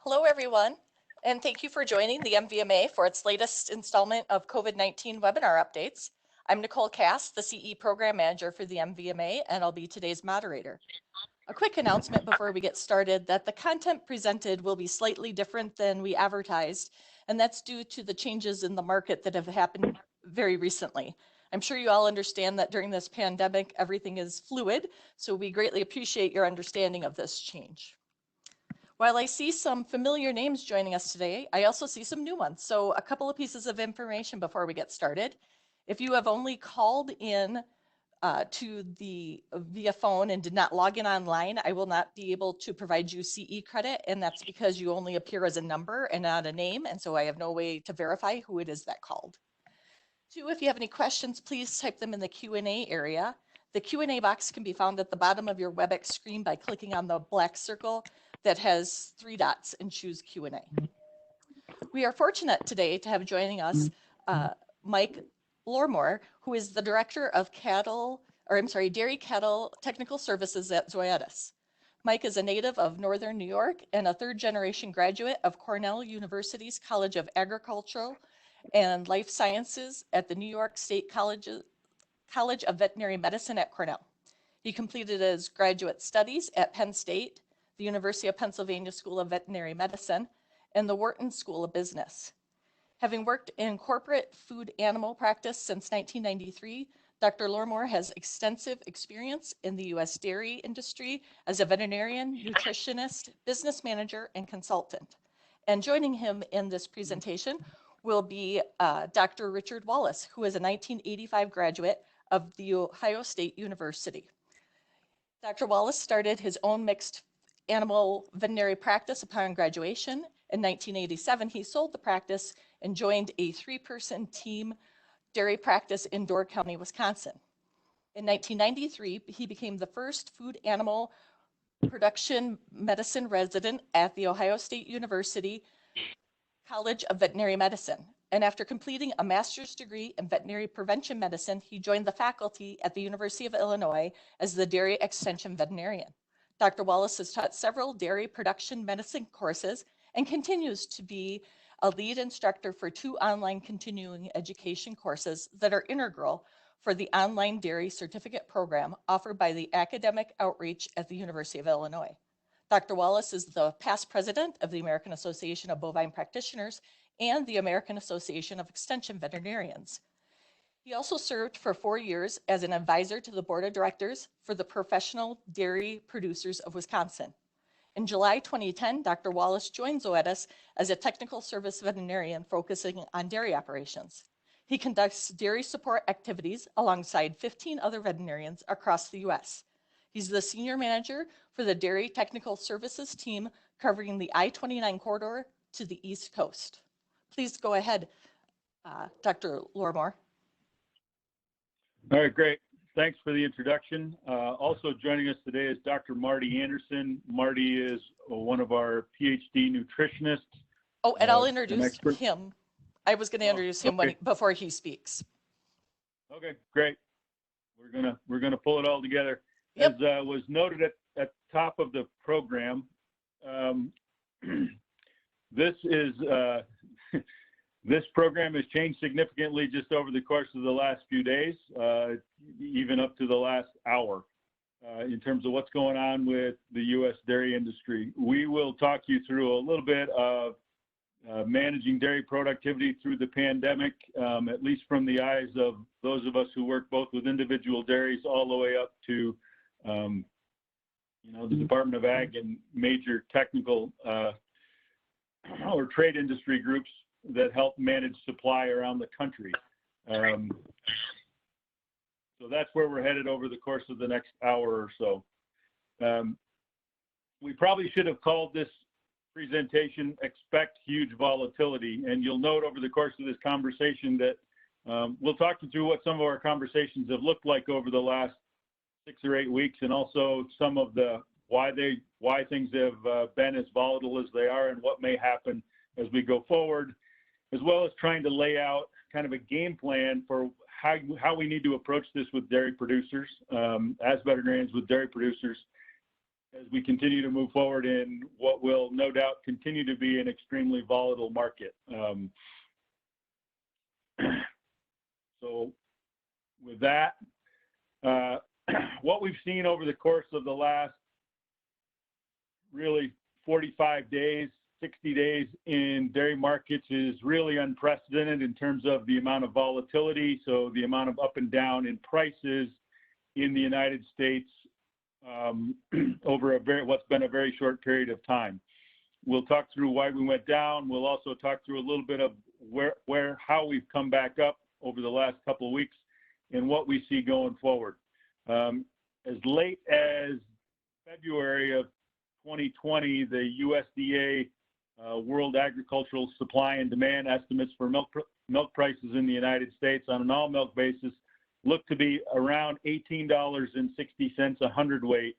Hello, everyone, and thank you for joining the MVMA for its latest installment of COVID-19 webinar updates. I'm Nicole Cass, the CE Program Manager for the MVMA, and I'll be today's moderator. A quick announcement before we get started that the content presented will be slightly different than we advertised, and that's due to the changes in the market that have happened very recently. I'm sure you all understand that during this pandemic, everything is fluid, so we greatly appreciate your understanding of this change. While I see some familiar names joining us today, I also see some new ones. So a couple of pieces of information before we get started. If you have only called in via phone and did not log in online, I will not be able to provide you CE credit, and that's because you only appear as a number and not a name, and so I have no way to verify who it is that called. Two, if you have any questions, please type them in the Q&A area. The Q&A box can be found at the bottom of your WebEx screen by clicking on the black circle that has 3 dots and choose Q&A. We are fortunate today to have joining us Mike Lormore, who is the Director of Dairy Cattle Technical Services at Zoetis. Mike is a native of Northern New York and a third-generation graduate of Cornell University's College of Agricultural and Life Sciences at the New York State College of Veterinary Medicine at Cornell. He completed his graduate studies at Penn State, the University of Pennsylvania School of Veterinary Medicine, and the Wharton School of Business. Having worked in corporate food animal practice since 1993, Dr. Lormore has extensive experience in the U.S. dairy industry as a veterinarian, nutritionist, business manager, and consultant. And joining him in this presentation will be Dr. Richard Wallace, who is a 1985 graduate of the Ohio State University. Dr. Wallace started his own mixed animal veterinary practice upon graduation. In 1987, he sold the practice and joined a 3-person team dairy practice in Door County, Wisconsin. In 1993, he became the first food animal production medicine resident at the Ohio State University College of Veterinary Medicine. And after completing a master's degree in veterinary prevention medicine, he joined the faculty at the University of Illinois as the dairy extension veterinarian. Dr. Wallace has taught several dairy production medicine courses and continues to be a lead instructor for 2 online continuing education courses that are integral for the online dairy certificate program offered by the Academic Outreach at the University of Illinois. Dr. Wallace is the past president of the American Association of Bovine Practitioners and the American Association of Extension Veterinarians. He also served for 4 years as an advisor to the board of directors for the Professional Dairy Producers of Wisconsin. In July 2010, Dr. Wallace joined Zoetis as a technical service veterinarian focusing on dairy operations. He conducts dairy support activities alongside 15 other veterinarians across the U.S. He's the senior manager for the Dairy Technical Services team covering the I-29 corridor to the East Coast. Please go ahead, Dr. Lormore. All right, great. Thanks for the introduction. Also joining us today is Dr. Marty Anderson. Marty is one of our PhD nutritionists. Oh, and I'll introduce him. I was going to introduce him before he speaks. Okay, great. We're gonna pull it all together. Yep. As was noted at the top of the program, this program has changed significantly just over the course of the last few days, even up to the last hour, in terms of what's going on with the U.S. dairy industry. We will talk you through a little bit of managing dairy productivity through the pandemic, at least from the eyes of those of us who work both with individual dairies all the way up to the Department of Ag and major technical or trade industry groups that help manage supply around the country. So that's where we're headed over the course of the next hour or so. We probably should have called this presentation "Expect Huge Volatility," and you'll note over the course of this conversation that we'll talk you through what some of our conversations have looked like over the last 6 or 8 weeks, and also some of the why things have been as volatile as they are and what may happen as we go forward, as well as trying to lay out kind of a game plan for how we need to approach this with dairy producers, as veterinarians with dairy producers, as we continue to move forward in what will no doubt continue to be an extremely volatile market. So with that, what we've seen over the course of the last really 45 days, 60 days in dairy markets is really unprecedented in terms of the amount of volatility. So the amount of up and down in prices in the United States over what's been a very short period of time. We'll talk through why we went down. We'll also talk through a little bit of how we've come back up over the last couple of weeks and what we see going forward. As late as February of 2020, the USDA World Agricultural Supply and Demand estimates for milk prices in the United States on an all milk basis look to be around $18.60 a hundredweight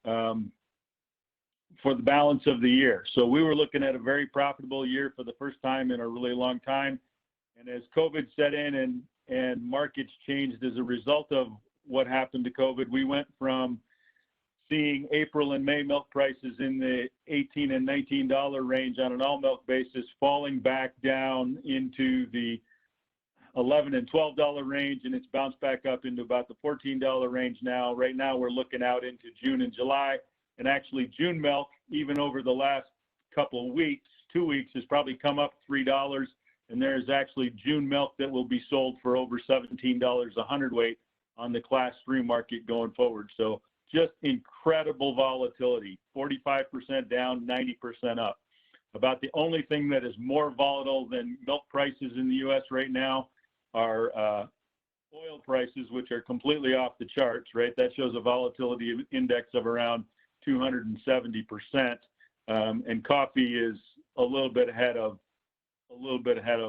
for the balance of the year. So we were looking at a very profitable year for the first time in a really long time. And as COVID set in and markets changed as a result of what happened to COVID, we went from seeing April and May milk prices in the $18 and $19 range on an all milk basis, falling back down into the $11 and $12 range, and it's bounced back up into about the $14 range now. Right now, we're looking out into June and July, and actually June milk, even over the last couple of weeks, 2 weeks, has probably come up $3, and there is actually June milk that will be sold for over $17 a hundredweight on the Class 3 market going forward. So just incredible volatility, 45% down, 90% up. About the only thing that is more volatile than milk prices in the U.S. right now are oil prices, which are completely off the charts, right? That shows a volatility index of around 270%, and coffee is a little bit ahead of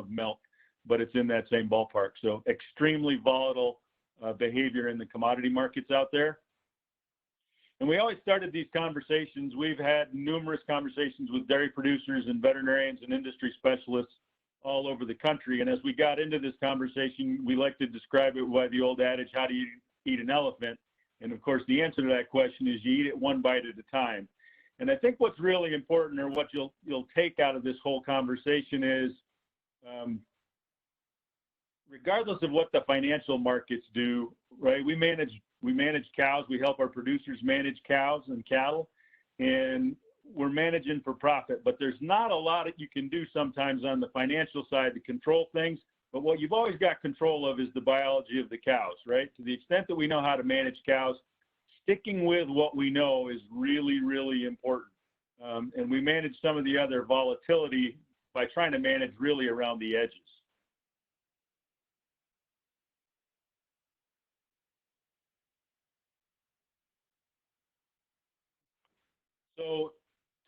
milk, but it's in that same ballpark. So extremely volatile behavior in the commodity markets out there. And we always started these conversations. We've had numerous conversations with dairy producers and veterinarians and industry specialists all over the country. And as we got into this conversation, we like to describe it by the old adage, how do you eat an elephant? And of course, the answer to that question is you eat it one bite at a time. And I think what's really important, or what you'll take out of this whole conversation, is regardless of what the financial markets do, right? We manage cows. We help our producers manage cows and cattle, and we're managing for profit. But there's not a lot that you can do sometimes on the financial side to control things. But what you've always got control of is the biology of the cows, right? To the extent that we know how to manage cows, sticking with what we know is really, really important. And we manage some of the other volatility by trying to manage really around the edges. So,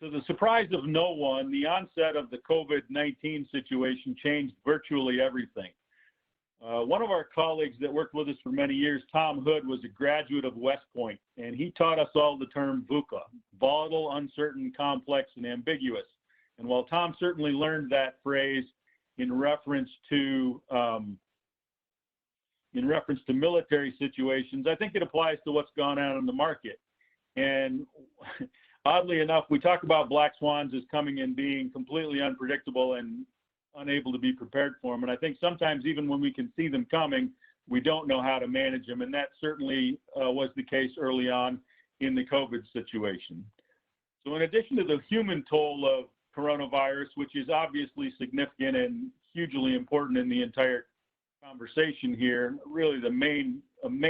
to the surprise of no one, the onset of the COVID-19 situation changed virtually everything. One of our colleagues that worked with us for many years, Tom Hood, was a graduate of West Point, and he taught us all the term VUCA, volatile, uncertain, complex, and ambiguous. And while Tom certainly learned that phrase in reference to military situations, I think it applies to what's gone on in the market. And oddly enough, we talk about black swans as coming and being completely unpredictable and unable to be prepared for them. And I think sometimes even when we can see them coming, we don't know how to manage them. And that certainly was the case early on in the COVID situation. So in addition to the human toll of coronavirus, which is obviously significant and hugely important in the entire conversation here, really the main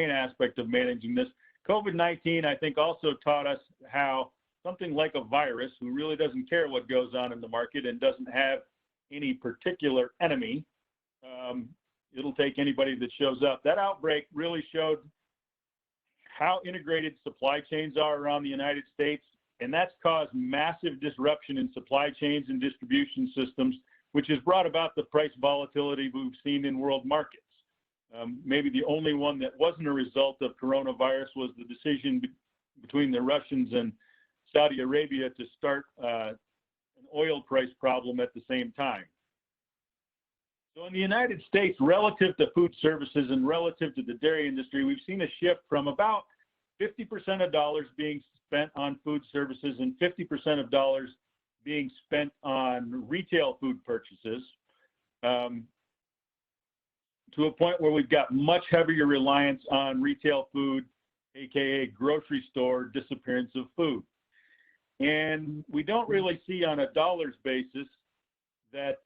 aspect of managing this, COVID-19, I think, also taught us how something like a virus, who really doesn't care what goes on in the market and doesn't have any particular enemy, it'll take anybody that shows up. That outbreak really showed how integrated supply chains are around the United States, and that's caused massive disruption in supply chains and distribution systems, which has brought about the price volatility we've seen in world markets. Maybe the only one that wasn't a result of coronavirus was the decision between the Russians and Saudi Arabia to start an oil price problem at the same time. So in the United States, relative to food services and relative to the dairy industry, we've seen a shift from about 50% of dollars being spent on food services and 50% of dollars being spent on retail food purchases, to a point where we've got much heavier reliance on retail food, AKA grocery store disappearance of food. And we don't really see on a dollars basis that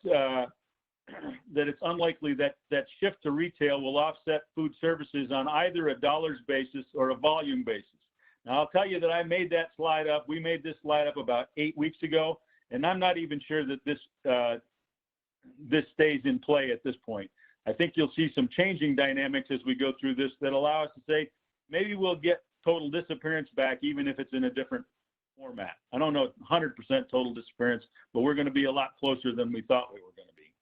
that it's unlikely that that shift to retail will offset food services on either a dollars basis or a volume basis. Now, I'll tell you that I made that slide up. We made this slide up about 8 weeks ago, and I'm not even sure that this stays in play at this point. I think you'll see some changing dynamics as we go through this that allow us to say maybe we'll get total disappearance back, even if it's in a different format. I don't know 100% total disappearance, but we're going to be a lot closer than we thought we were going to be.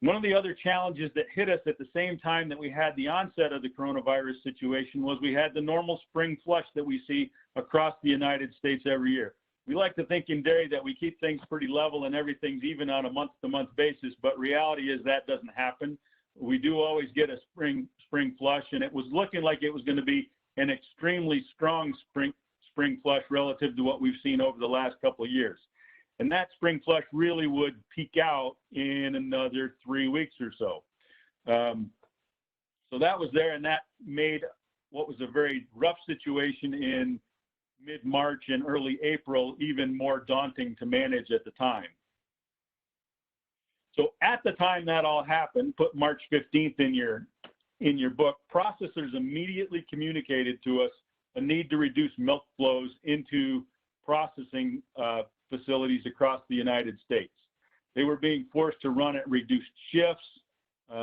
One of the other challenges that hit us at the same time that we had the onset of the coronavirus situation was we had the normal spring flush that we see across the United States every year. We like to think in dairy that we keep things pretty level and everything's even on a month-to-month basis, but reality is that doesn't happen. We do always get a spring flush, and it was looking like it was going to be an extremely strong spring flush relative to what we've seen over the last couple of years. And that spring flush really would peak out in another 3 weeks or so. So that was there, and that made what was a very rough situation in mid-March and early April even more daunting to manage at the time. So at the time that all happened, put March 15th in your book, processors immediately communicated to us a need to reduce milk flows into processing facilities across the United States. They were being forced to run at reduced shifts.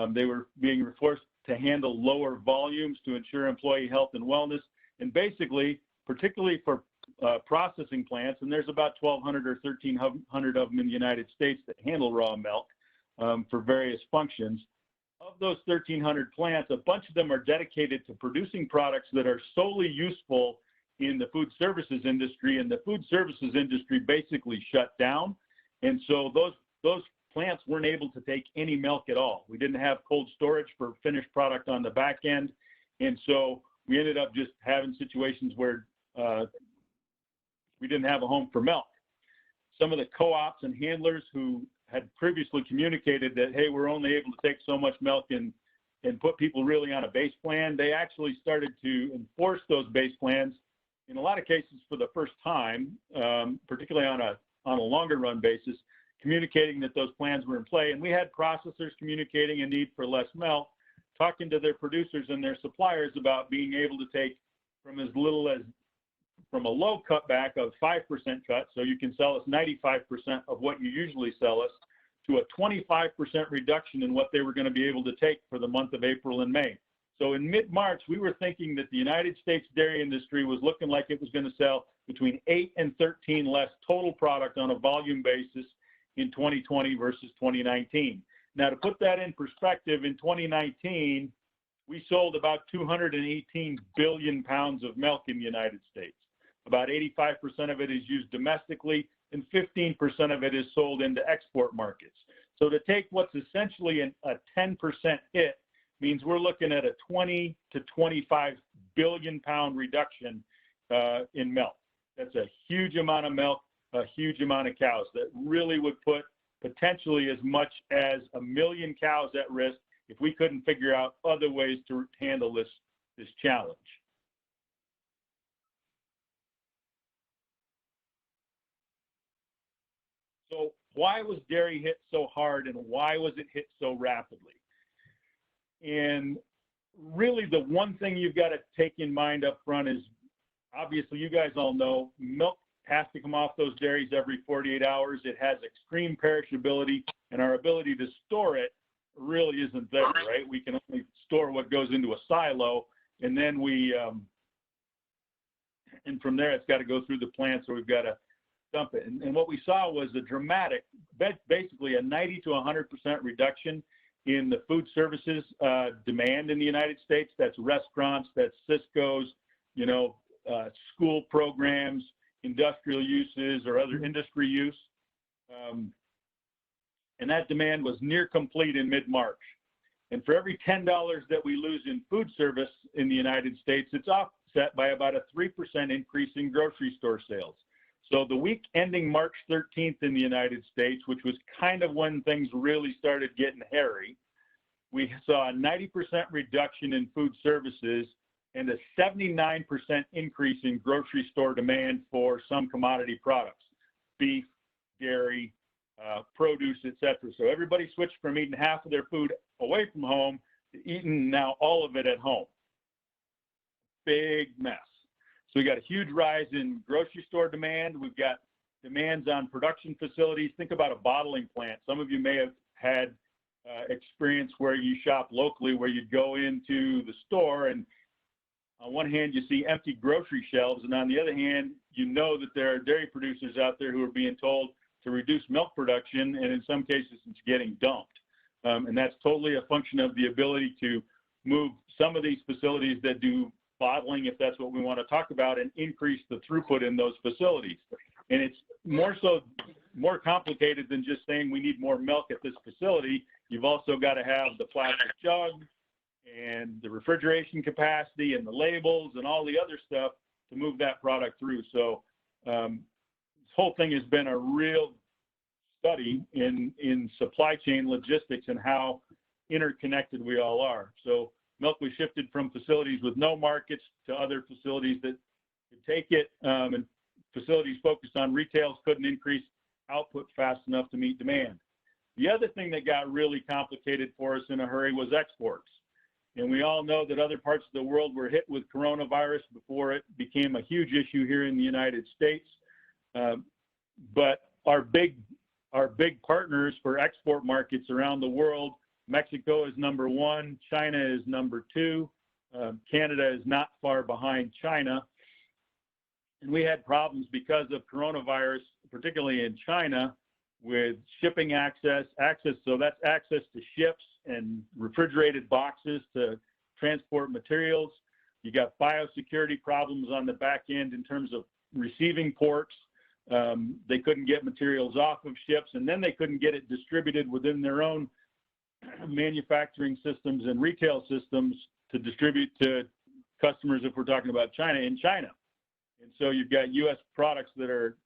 They were being forced to handle lower volumes to ensure employee health and wellness. And basically, particularly for processing plants, and there's about 1,200 or 1,300 of them in the United States that handle raw milk for various functions. Of those 1,300 plants, a bunch of them are dedicated to producing products that are solely useful in the food services industry, and the food services industry basically shut down. And so those plants weren't able to take any milk at all. We didn't have cold storage for finished product on the back end. And so we ended up just having situations where we didn't have a home for milk. Some of the co-ops and handlers who had previously communicated that, hey, we're only able to take so much milk and put people really on a base plan, they actually started to enforce those base plans in a lot of cases for the first time, particularly on a longer run basis, communicating that those plans were in play. And we had processors communicating a need for less milk, talking to their producers and their suppliers about being able to take from as little as from a low cutback of 5% cut, so you can sell us 95% of what you usually sell us, to a 25% reduction in what they were going to be able to take for the month of April and May. So in mid-March, we were thinking that the United States dairy industry was looking like it was going to sell between 8 and 13 less total product on a volume basis in 2020 versus 2019. Now, to put that in perspective, in 2019, we sold about 218 billion pounds of milk in the United States. About 85% of it is used domestically, and 15% of it is sold into export markets. So to take what's essentially a 10% hit means we're looking at a 20 to 25 billion pound reduction in milk. That's a huge amount of milk, a huge amount of cows that really would put potentially as much as 1 million cows at risk if we couldn't figure out other ways to handle this challenge. So why was dairy hit so hard, and why was it hit so rapidly? And really the one thing you've got to take in mind up front is, obviously you guys all know, milk has to come off those dairies every 48 hours. It has extreme perishability, and our ability to store it really isn't there, right? We can only store what goes into a silo, and then and from there it's got to go through the plant, so we've got to dump it. And what we saw was a dramatic, basically a 90 to 100% reduction in the food services demand in the United States. That's restaurants, that's Cisco's, school programs, industrial uses, or other industry use. And that demand was near complete in mid-March. And for every $10 that we lose in food service in the United States, it's offset by about a 3% increase in grocery store sales. So the week ending March 13th in the United States, which was kind of when things really started getting hairy, we saw a 90% reduction in food services and a 79% increase in grocery store demand for some commodity products, beef, dairy, produce, etc. So everybody switched from eating half of their food away from home to eating now all of it at home. Big mess. So we got a huge rise in grocery store demand. We've got demands on production facilities. Think about a bottling plant. Some of you may have had experience where you shop locally, where you'd go into the store and on one hand you see empty grocery shelves, and on the other hand, you know that there are dairy producers out there who are being told to reduce milk production, and in some cases it's getting dumped. And that's totally a function of the ability to move some of these facilities that do bottling, if that's what we want to talk about, and increase the throughput in those facilities. And it's more complicated than just saying we need more milk at this facility. You've also got to have the plastic jug and the refrigeration capacity and the labels and all the other stuff to move that product through. So this whole thing has been a real study in supply chain logistics and how interconnected we all are. So milk was shifted from facilities with no markets to other facilities that could take it, and facilities focused on retails couldn't increase output fast enough to meet demand. The other thing that got really complicated for us in a hurry was exports. And we all know that other parts of the world were hit with coronavirus before it became a huge issue here in the United States. But our big partners for export markets around the world, Mexico is number one, China is number two, Canada is not far behind China. And we had problems because of coronavirus, particularly in China, with shipping access, so that's access to ships and refrigerated boxes to transport materials. You got biosecurity problems on the back end in terms of receiving ports. They couldn't get materials off of ships, and then they couldn't get it distributed within their own manufacturing systems and retail systems to distribute to customers, if we're talking about China, in China. And so you've got U.S. products that are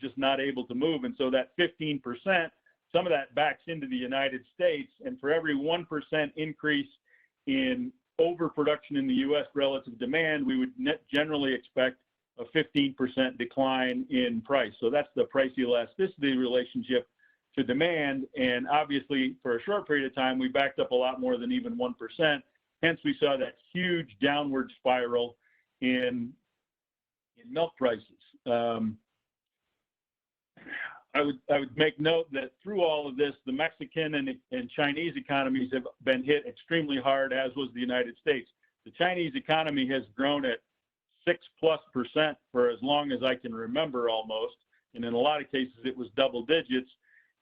just not able to move. And so that 15%, some of that backs into the United States. And for every 1% increase in overproduction in the U.S. relative demand, we would generally expect a 15% decline in price. So that's the price elasticity relationship to demand. And obviously, for a short period of time, we backed up a lot more than even 1%. Hence, we saw that huge downward spiral in milk prices. I would make note that through all of this, the Mexican and Chinese economies have been hit extremely hard, as was the United States. The Chinese economy has grown at 6+% for as long as I can remember almost. And in a lot of cases, it was double digits.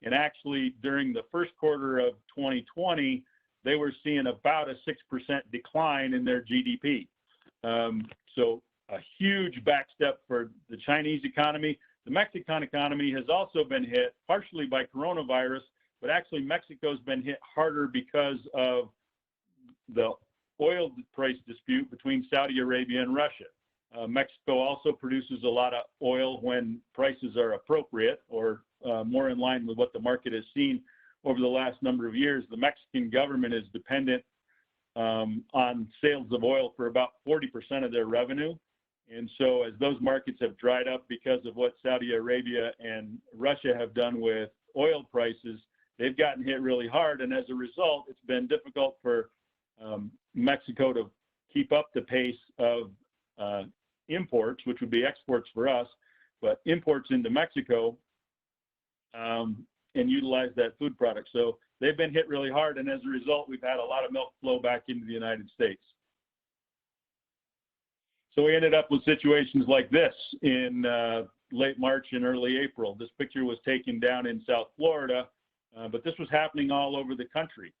And actually, during the first quarter of 2020, they were seeing about a 6% decline in their GDP. So a huge backstep for the Chinese economy. The Mexican economy has also been hit partially by coronavirus, but actually Mexico's been hit harder because of the oil price dispute between Saudi Arabia and Russia. Mexico also produces a lot of oil when prices are appropriate or more in line with what the market has seen over the last number of years. The Mexican government is dependent on sales of oil for about 40% of their revenue. And so as those markets have dried up because of what Saudi Arabia and Russia have done with oil prices, they've gotten hit really hard. And as a result, it's been difficult for Mexico to keep up the pace of imports, which would be exports for us, but imports into Mexico and utilize that food product. So they've been hit really hard. And as a result, we've had a lot of milk flow back into the United States. So we ended up with situations like this in late March and early April. This picture was taken down in South Florida, but this was happening all over the country.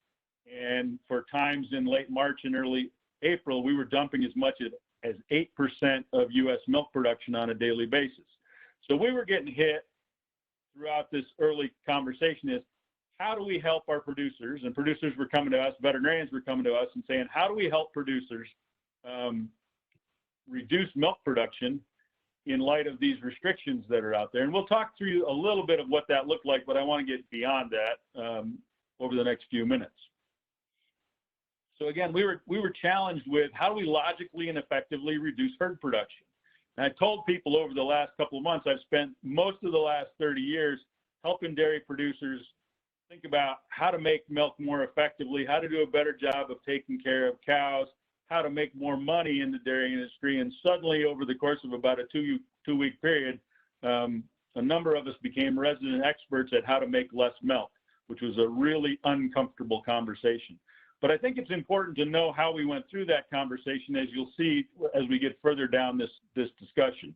And for times in late March and early April, we were dumping as much as 8% of U.S. milk production on a daily basis. So we were getting hit throughout this early conversation is how do we help our producers? And producers were coming to us, veterinarians were coming to us and saying, how do we help producers reduce milk production in light of these restrictions that are out there? And we'll talk through a little bit of what that looked like, but I want to get beyond that over the next few minutes. So again, we were challenged with how do we logically and effectively reduce herd production? And I told people over the last couple of months, I've spent most of the last 30 years helping dairy producers think about how to make milk more effectively, how to do a better job of taking care of cows, how to make more money in the dairy industry. And suddenly, over the course of about a two-week period, a number of us became resident experts at how to make less milk, which was a really uncomfortable conversation. But I think it's important to know how we went through that conversation, as you'll see as we get further down this discussion.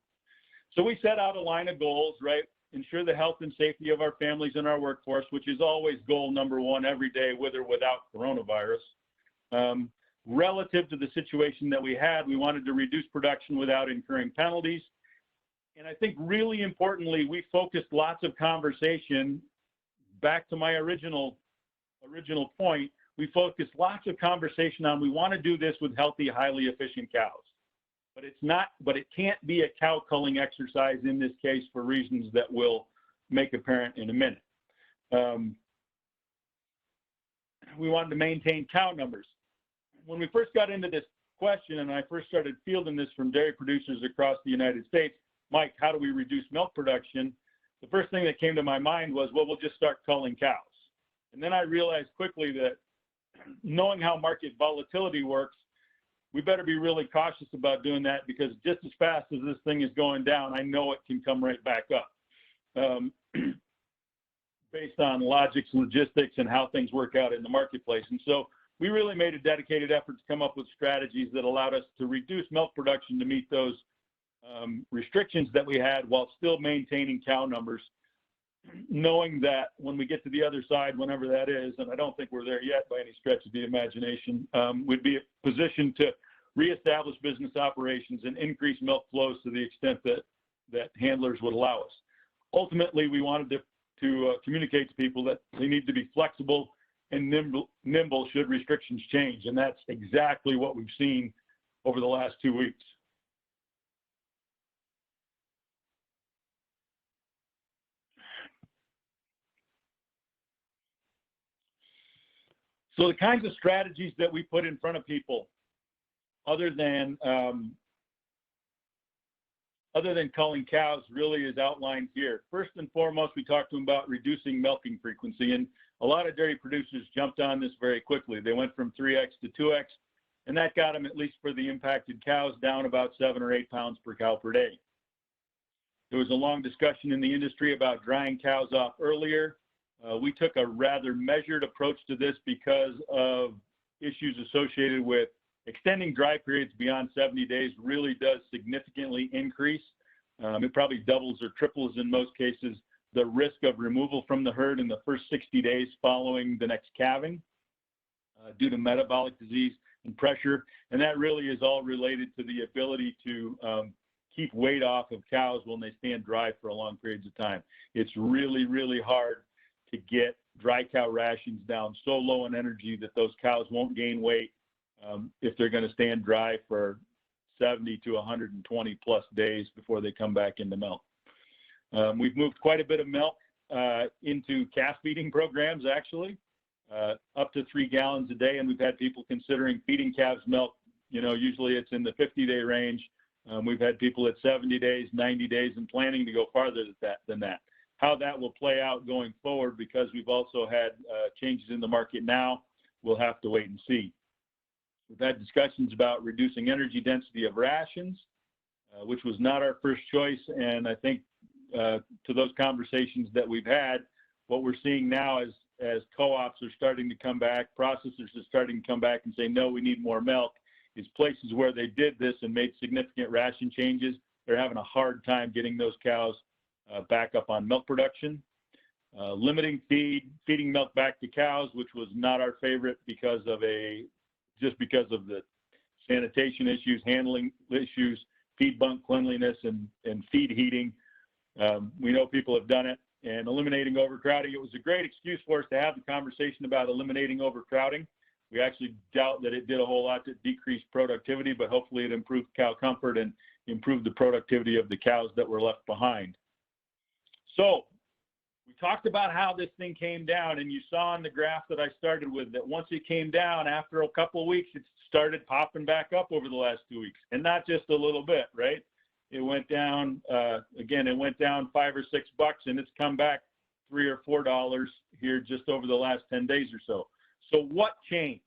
So we set out a line of goals, right? Ensure the health and safety of our families and our workforce, which is always goal number one every day, with or without coronavirus. Relative to the situation that we had, we wanted to reduce production without incurring penalties. And I think really importantly, we focused lots of conversation, back to my original point, we focused lots of conversation on we want to do this with healthy, highly efficient cows. But it can't be a cow culling exercise in this case for reasons that we'll make apparent in a minute. We wanted to maintain cow numbers. When we first got into this question and I first started fielding this from dairy producers across the United States, Mike, how do we reduce milk production? The first thing that came to my mind was, well, we'll just start culling cows. And then I realized quickly that knowing how market volatility works, we better be really cautious about doing that, because just as fast as this thing is going down, I know it can come right back up based on logics, logistics, and how things work out in the marketplace. And so we really made a dedicated effort to come up with strategies that allowed us to reduce milk production to meet those restrictions that we had while still maintaining cow numbers, knowing that when we get to the other side, whenever that is, and I don't think we're there yet by any stretch of the imagination, we'd be positioned to reestablish business operations and increase milk flows to the extent that handlers would allow us. Ultimately, we wanted to communicate to people that they need to be flexible and nimble should restrictions change, and that's exactly what we've seen over the last 2 weeks. So the kinds of strategies that we put in front of people, other than culling cows, really is outlined here. First and foremost, we talked to them about reducing milking frequency, and a lot of dairy producers jumped on this very quickly. They went from 3x to 2x, and that got them, at least for the impacted cows, down about 7 or 8 pounds per cow per day. There was a long discussion in the industry about drying cows off earlier. We took a rather measured approach to this because of issues associated with extending dry periods beyond 70 days really does significantly increase. It probably doubles or triples in most cases the risk of removal from the herd in the first 60 days following the next calving due to metabolic disease and pressure. And that really is all related to the ability to keep weight off of cows when they stand dry for long periods of time. It's really, really hard to get dry cow rations down so low in energy that those cows won't gain weight if they're going to stand dry for 70 to 120 plus days before they come back into milk. We've moved quite a bit of milk into calf feeding programs, actually, up to 3 gallons a day, and we've had people considering feeding calves milk. You know, usually it's in the 50-day range. We've had people at 70 days, 90 days, and planning to go farther than that. How that will play out going forward, because we've also had changes in the market now, we'll have to wait and see. We've had discussions about reducing energy density of rations, which was not our first choice. And I think to those conversations that we've had, what we're seeing now is as co-ops are starting to come back, processors are starting to come back and say, no, we need more milk, is places where they did this and made significant ration changes, they're having a hard time getting those cows back up on milk production. Limiting feeding milk back to cows, which was not our favorite because of the sanitation issues, handling issues, feed bunk cleanliness, and feed heating. We know people have done it. and eliminating overcrowding. It was a great excuse for us to have the conversation about eliminating overcrowding. We actually doubt that it did a whole lot to decrease productivity, but hopefully it improved cow comfort and improved the productivity of the cows that were left behind. So we talked about how this thing came down, and you saw on the graph that I started with that once it came down, after a couple of weeks, it started popping back up over the last 2 weeks, and not just a little bit, right? It went down, again, it went down $5 or $6, and it's come back $3 or $4 here just over the last 10 days or so. So what changed?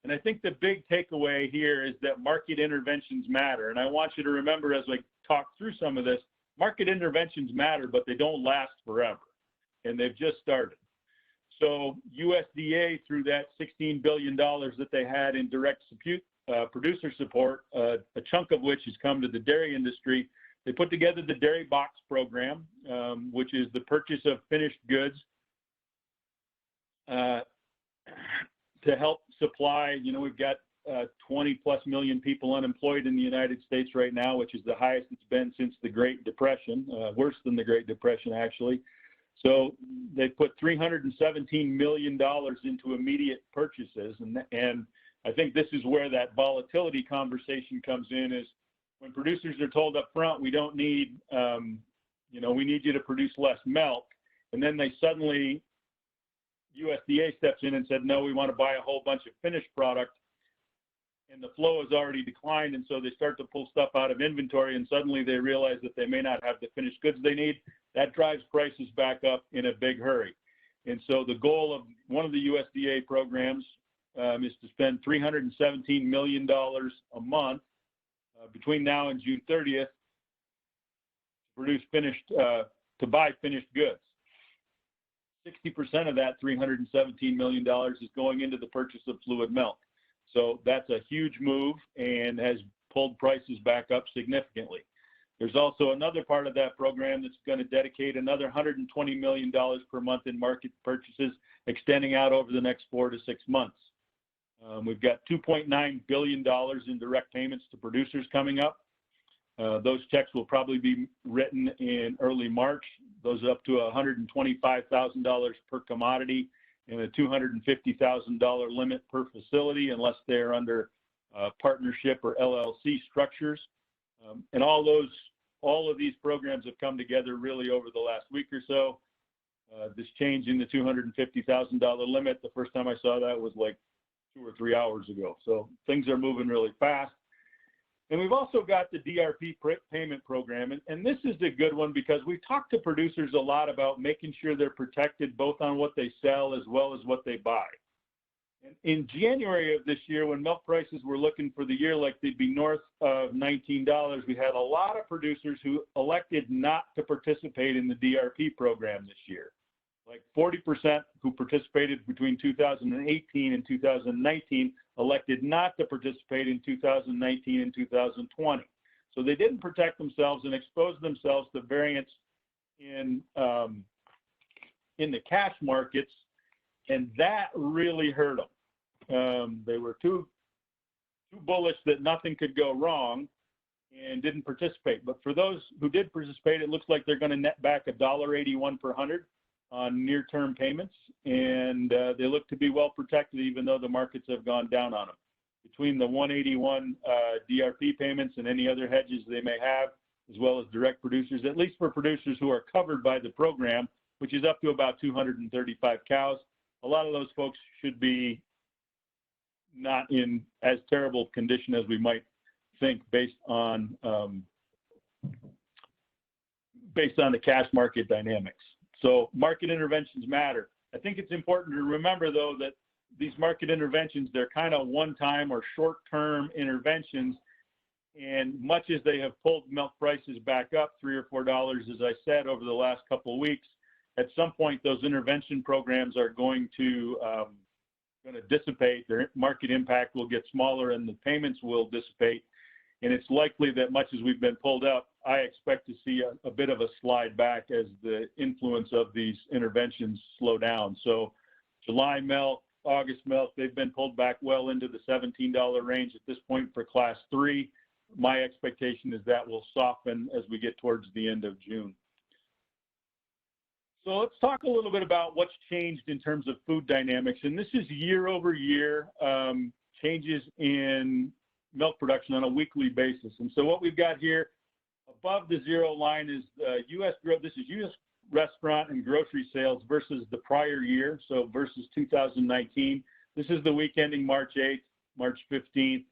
And I think the big takeaway here is that market interventions matter. And I want you to remember as I talk through some of this, market interventions matter, but they don't last forever. And they've just started. So USDA, through that $16 billion that they had in direct producer support, a chunk of which has come to the dairy industry, they put together the Dairy Box Program, which is the purchase of finished goods to help supply. You know, we've got 20 plus million people unemployed in the United States right now, which is the highest it's been since the Great Depression, worse than the Great Depression, actually. So they put $317 million into immediate purchases. And I think this is where that volatility conversation comes in, is when producers are told up front, we don't need, we need you to produce less milk. And then they suddenly, USDA steps in and said, no, we want to buy a whole bunch of finished product. And the flow has already declined. And so they start to pull stuff out of inventory, and suddenly they realize that they may not have the finished goods they need. That drives prices back up in a big hurry. And so the goal of one of the USDA programs is to spend $317 million a month between now and June 30th to buy finished goods. 60% of that $317 million is going into the purchase of fluid milk. So that's a huge move and has pulled prices back up significantly. There's also another part of that program that's going to dedicate another $120 million per month in market purchases, extending out over the next 4 to 6 months. We've got $2.9 billion in direct payments to producers coming up. Those checks will probably be written in early March. Those are up to $125,000 per commodity and a $250,000 limit per facility, unless they're under partnership or LLC structures. And all of these programs have come together really over the last week or so. This change in the $250,000 limit, the first time I saw that was like 2 or 3 hours ago. So things are moving really fast. And we've also got the DRP payment program. And this is a good one because we've talked to producers a lot about making sure they're protected both on what they sell as well as what they buy. And in January of this year, when milk prices were looking for the year like they'd be north of $19, we had a lot of producers who elected not to participate in the DRP program this year. Like 40% who participated between 2018 and 2019 elected not to participate in 2019 and 2020. So they didn't protect themselves and exposed themselves to variance in the cash markets, and that really hurt them. They were too bullish that nothing could go wrong and didn't participate. But for those who did participate, it looks like they're going to net back $1.81 per 100 on near-term payments, and they look to be well protected even though the markets have gone down on them. Between the 181 DRP payments and any other hedges they may have, as well as direct producers, at least for producers who are covered by the program, which is up to about 235 cows, a lot of those folks should be not in as terrible condition as we might think based on the cash market dynamics. So market interventions matter. I think it's important to remember, though, that these market interventions, they're kind of one-time or short-term interventions. And much as they have pulled milk prices back up $3 or $4, as I said, over the last couple of weeks, at some point those intervention programs are going to dissipate. Their market impact will get smaller and the payments will dissipate. And it's likely that much as we've been pulled up, I expect to see a bit of a slide back as the influence of these interventions slow down. So July milk, August milk, they've been pulled back well into the $17 range at this point for class 3. My expectation is that will soften as we get towards the end of June. So let's talk a little bit about what's changed in terms of food dynamics. And this is year over year changes in milk production on a weekly basis. And so what we've got here above the zero line is this is U.S. restaurant and grocery sales versus the prior year, so versus 2019. This is the week ending March 8th, March 15th,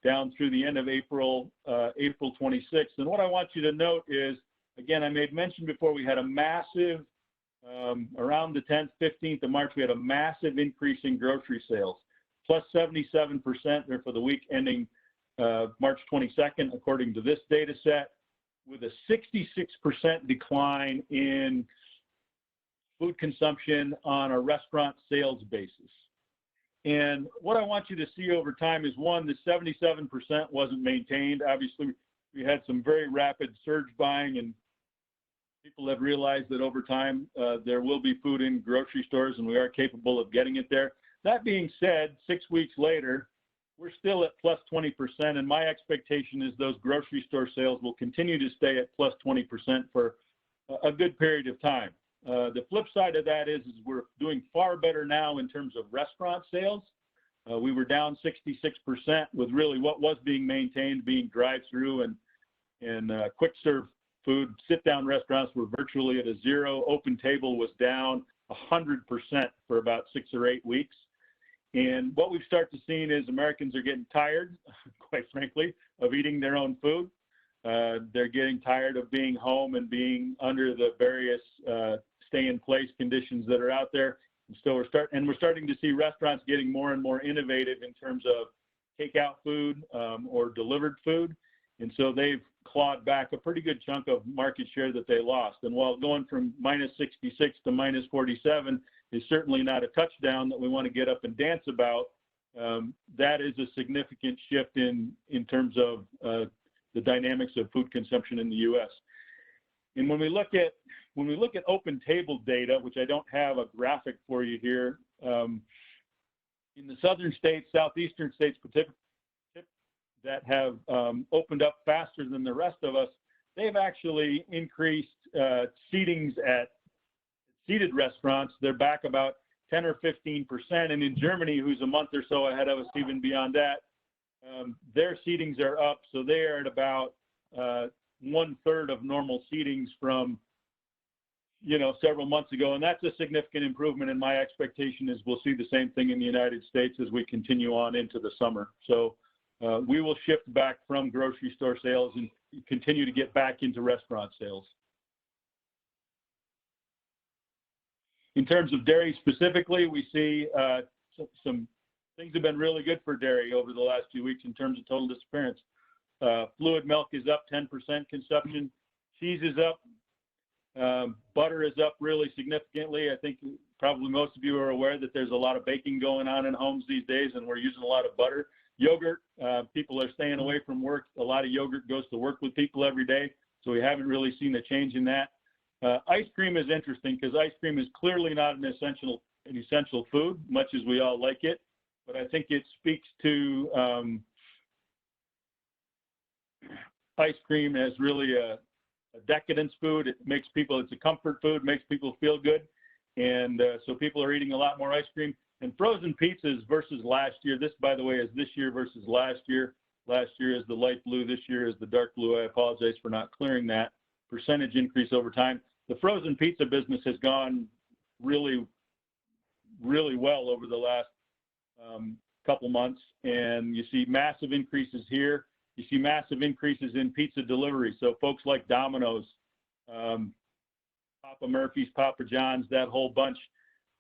down through the end of April, April 26th. And what I want you to note is, again, I made mention before, we had a massive, around the 10th, 15th of March, we had a massive increase in grocery sales, plus 77% there for the week ending March 22nd, according to this data set, with a 66% decline in food consumption on a restaurant sales basis. And what I want you to see over time is, one, the 77% wasn't maintained. Obviously, we had some very rapid surge buying, and people have realized that over time there will be food in grocery stores, and we are capable of getting it there. That being said, 6 weeks later, we're still at plus 20%, and my expectation is those grocery store sales will continue to stay at plus 20% for a good period of time. The flip side of that is we're doing far better now in terms of restaurant sales. We were down 66% with really what was being maintained being drive-through and quick serve food. Sit-down restaurants were virtually at a zero. Open table was down 100% for about 6 or 8 weeks. And what we've started to see is Americans are getting tired, quite frankly, of eating their own food. They're getting tired of being home and being under the various stay-in-place conditions that are out there. And so we're starting to see restaurants getting more and more innovative in terms of takeout food or delivered food. And so they've clawed back a pretty good chunk of market share that they lost. And while going from minus 66 to minus 47 is certainly not a touchdown that we want to get up and dance about, that is a significant shift in terms of the dynamics of food consumption in the U.S. And when we look at open table data, which I don't have a graphic for you here, in the southern states, southeastern states that have opened up faster than the rest of us, they've actually increased seatings at seated restaurants. They're back about 10 or 15%. And in Germany, who's a month or so ahead of us, even beyond that, their seatings are up. So they are at about 1/3 of normal seatings from, several months ago. And that's a significant improvement. And my expectation is we'll see the same thing in the United States as we continue on into the summer. So we will shift back from grocery store sales and continue to get back into restaurant sales. In terms of dairy specifically, we see some things have been really good for dairy over the last few weeks in terms of total disappearance. Fluid milk is up 10% consumption. Cheese is up. Butter is up really significantly. I think probably most of you are aware that there's a lot of baking going on in homes these days, and we're using a lot of butter. Yogurt, people are staying away from work. A lot of yogurt goes to work with people every day, so we haven't really seen a change in that. Ice cream is interesting because ice cream is clearly not an essential food, much as we all like it. But I think it speaks to ice cream as really a decadence food. It makes people, it's a comfort food, makes people feel good. And so people are eating a lot more ice cream. And frozen pizzas versus last year, this, by the way, is this year versus last year. Last year is the light blue, this year is the dark blue. I apologize for not clearing that percentage increase over time. The frozen pizza business has gone really, really well over the last couple months. And you see massive increases here. You see massive increases in pizza delivery. So folks like Domino's, Papa Murphy's, Papa John's, that whole bunch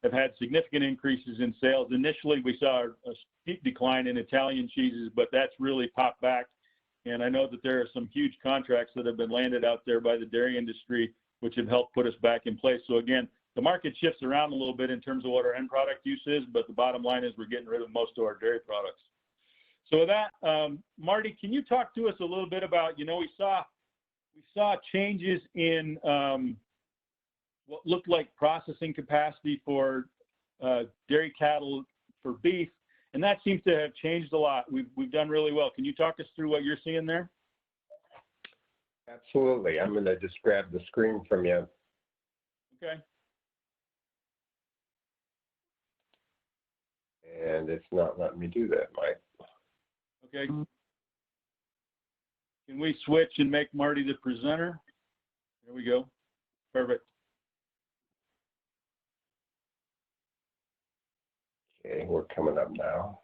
have had significant increases in sales. Initially, we saw a steep decline in Italian cheeses, but that's really popped back. And I know that there are some huge contracts that have been landed out there by the dairy industry, which have helped put us back in place. So again, the market shifts around a little bit in terms of what our end product use is, but the bottom line is we're getting rid of most of our dairy products. So with that, Marty, can you talk to us a little bit about, we saw changes in what looked like processing capacity for dairy cattle for beef, and that seems to have changed a lot. We've done really well. Can you talk us through what you're seeing there? Absolutely. I'm going to just grab the screen from you. Okay. And it's not letting me do that, Mike. Okay. Can we switch and make Marty the presenter? There we go. Perfect. Okay, we're coming up now.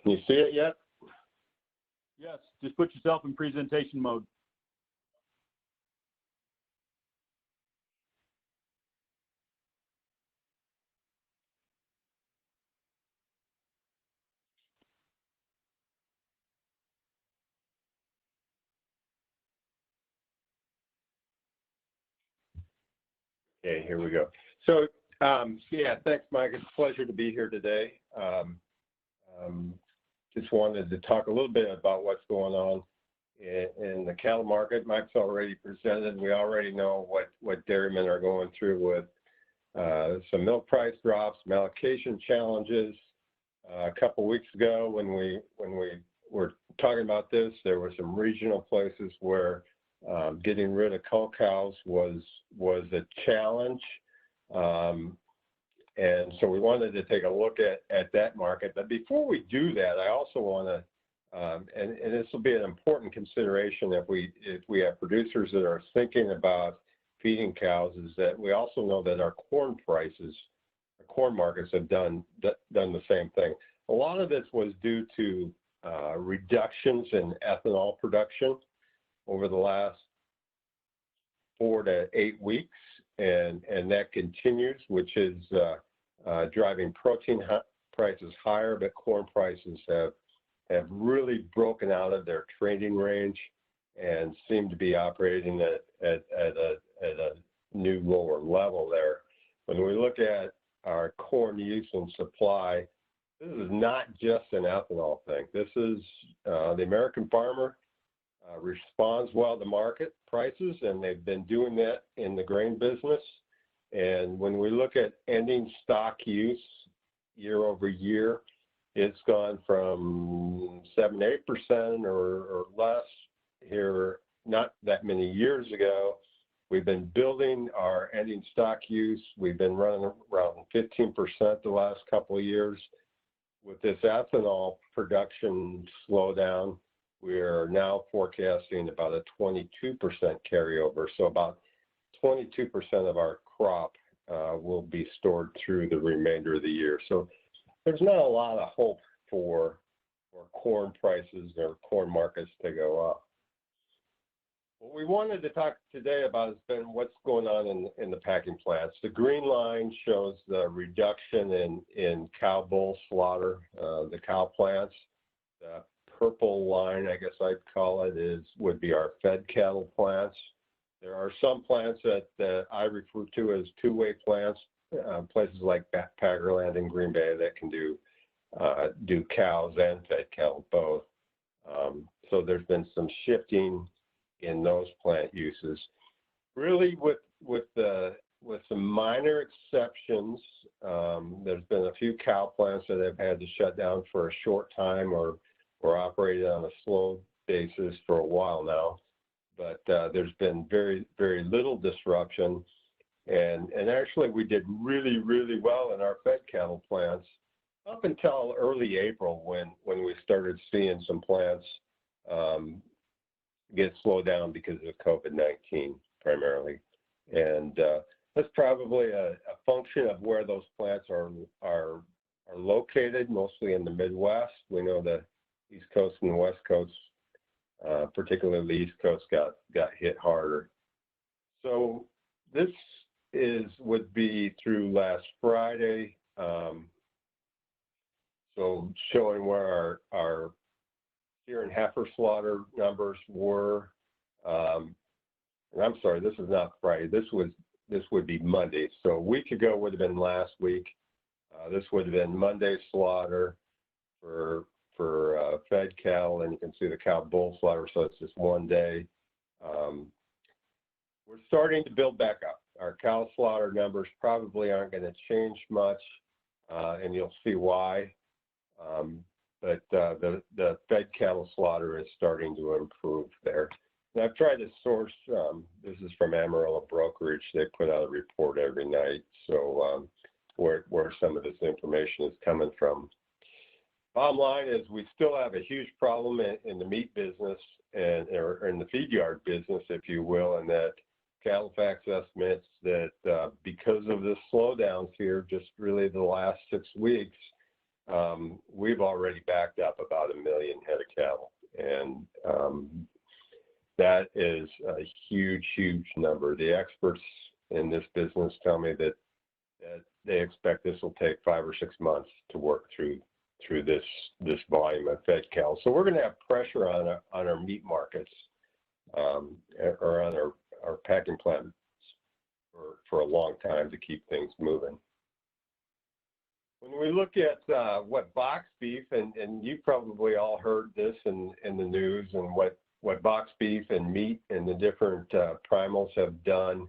Can you see it yet? Yes, just put yourself in presentation mode. Okay, here we go. So, yeah, thanks, Mike. It's a pleasure to be here today. Just wanted to talk a little bit about what's going on in the cattle market. Mike's already presented. We already know what dairymen are going through with some milk price drops, some allocation challenges. A couple weeks ago, when we were talking about this, there were some regional places where getting rid of cull cows was a challenge. And so we wanted to take a look at that market. But before we do that, I also want to, and this will be an important consideration if we have producers that are thinking about feeding cows, is that we also know that our corn prices, our corn markets have done the same thing. A lot of this was due to reductions in ethanol production over the last 4 to 8 weeks, and that continues, which is driving protein prices higher, but corn prices have really broken out of their trading range and seem to be operating at a new lower level there. When we look at our corn use and supply, this is not just an ethanol thing. This is the American farmer responds well to market prices, and they've been doing that in the grain business. And when we look at ending stock use year over year, it's gone from 7-8% or less here not that many years ago. We've been building our ending stock use. We've been running around 15% the last couple of years. With this ethanol production slowdown, we're now forecasting about a 22% carryover. So about 22% of our crop will be stored through the remainder of the year. So there's not a lot of hope for corn prices or corn markets to go up. What we wanted to talk today about has been what's going on in the packing plants. The green line shows the reduction in cow bull slaughter, the cow plants. The purple line, I guess I'd call it, would be our fed cattle plants. There are some plants that I refer to as two-way plants, places like Packerland and Green Bay that can do cows and fed cattle both. So there's been some shifting in those plant uses. Really, with some minor exceptions, there's been a few cow plants that have had to shut down for a short time or operated on a slow basis for a while now. But there's been very, very little disruption. And actually, we did really, really well in our fed cattle plants up until early April when we started seeing some plants get slowed down because of COVID-19 primarily. And that's probably a function of where those plants are located, mostly in the Midwest. We know the East Coast and the West Coast, particularly the East Coast, got hit harder. So this would be through last Friday. So showing where our steer and heifer slaughter numbers were. And I'm sorry, this is not Friday. This would be Monday. So a week ago would have been last week. This would have been Monday slaughter for fed cattle, and you can see the cow bull slaughter. So it's just one day. We're starting to build back up. our cow slaughter numbers probably aren't going to change much, and you'll see why. But the fed cattle slaughter is starting to improve there. And I've tried to source, this is from Amarillo Brokerage. They put out a report every night, so where some of this information is coming from. Bottom line is we still have a huge problem in the meat business or in the feed yard business, if you will, and that CattleFax estimates that because of the slowdowns here, just really the last 6 weeks, we've already backed up about 1 million head of cattle. And that is a huge, huge number. The experts in this business tell me that they expect this will take 5 or 6 months to work through this volume of fed cattle. So we're going to have pressure on our meat markets or on our packing plants for a long time to keep things moving. When we look at what box beef, and you've probably all heard this in the news, and what box beef and meat and the different primals have done,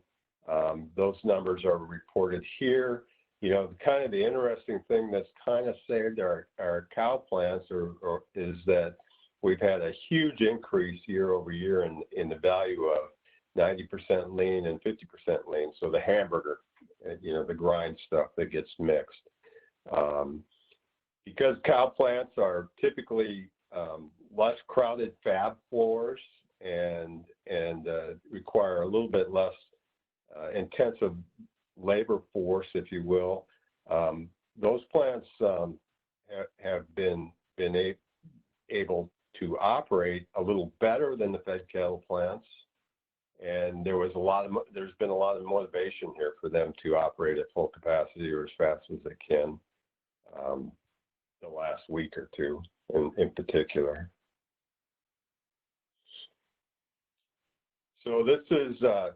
those numbers are reported here. You know, kind of the interesting thing that's kind of saved our cow plants is that we've had a huge increase year over year in the value of 90% lean and 50% lean. So the hamburger, you know, the grind stuff that gets mixed. Because cow plants are typically less crowded fab floors and require a little bit less intensive labor force, if you will. Those plants have been able to operate a little better than the fed cattle plants, and there's been a lot of motivation here for them to operate at full capacity or as fast as they can the last week or two in particular. So this is the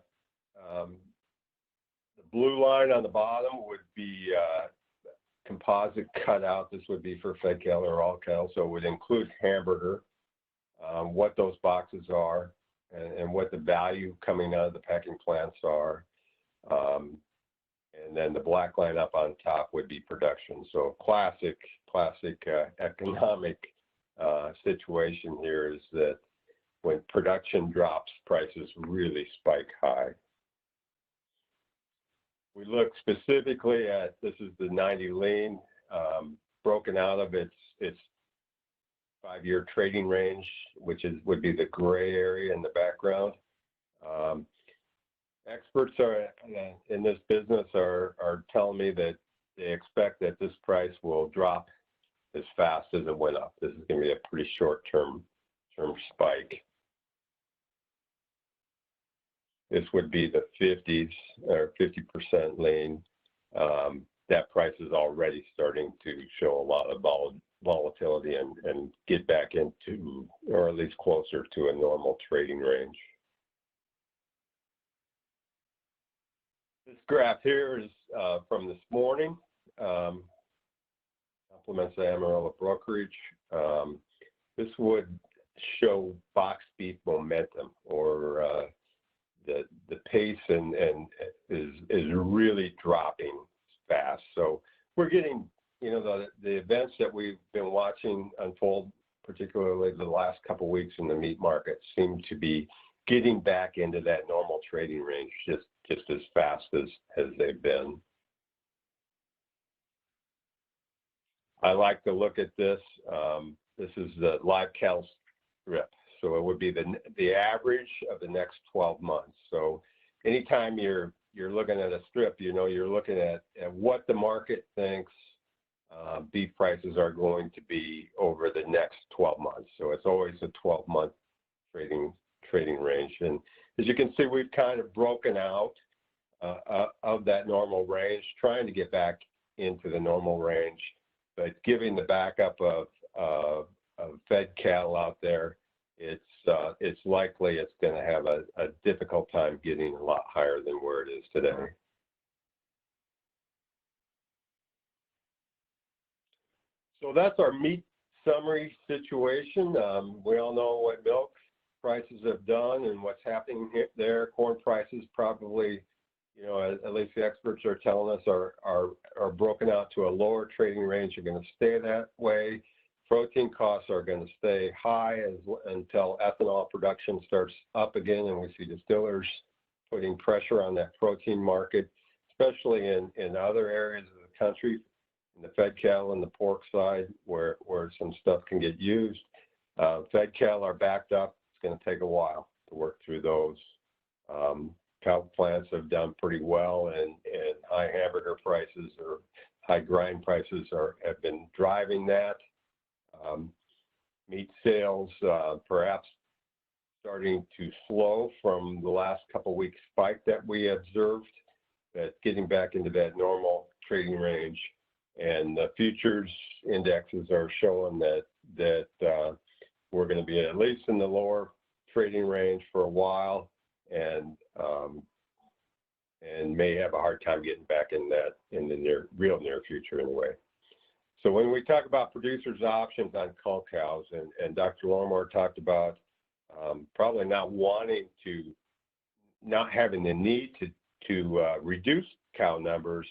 blue line on the bottom would be composite cutout. This would be for fed cattle or all cattle, so it would include hamburger, what those boxes are, and what the value coming out of the packing plants are. And then the black line up on top would be production. So classic economic situation here is that when production drops, prices really spike high. We look specifically at, this is the 90 lean, broken out of its 5-year trading range, which would be the gray area in the background. Experts in this business are telling me that they expect that this price will drop as fast as it went up. This is going to be a pretty short-term spike. This would be the 50s or 50% lean. That price is already starting to show a lot of volatility and get back into, or at least closer to, a normal trading range. This graph here is from this morning. Compliments of Amarillo Brokerage. This would show box beef momentum, or the pace and is really dropping fast. So we're getting, you know, the events that we've been watching unfold, particularly the last couple of weeks in the meat market, seem to be getting back into that normal trading range just as fast as they've been. I like to look at this. This is the live cattle strip. So it would be the average of the next 12 months. So anytime you're looking at a strip, you know, you're looking at what the market thinks beef prices are going to be over the next 12 months. So it's always a 12-month trading range. And as you can see, we've kind of broken out of that normal range, trying to get back into the normal range, but given the backup of fed cattle out there, it's likely it's going to have a difficult time getting a lot higher than where it is today. So that's our meat summary situation. We all know what milk prices have done and what's happening there. Corn prices probably, you know, at least the experts are telling us are broken out to a lower trading range, are going to stay that way. Protein costs are going to stay high until ethanol production starts up again, and we see distillers putting pressure on that protein market, especially in other areas of the country, in the fed cattle and the pork side, where some stuff can get used. Fed cattle are backed up. It's going to take a while to work through those. Cow plants have done pretty well, and high hamburger prices or high grind prices have been driving that. Meat sales perhaps starting to slow from the last couple of weeks spike that we observed, that getting back into that normal trading range. And the futures indexes are showing that we're going to be at least in the lower trading range for a while, and may have a hard time getting back in the real near future anyway. So when we talk about producers' options on cull cows, and Dr. Longmore talked about probably not having the need to reduce cow numbers,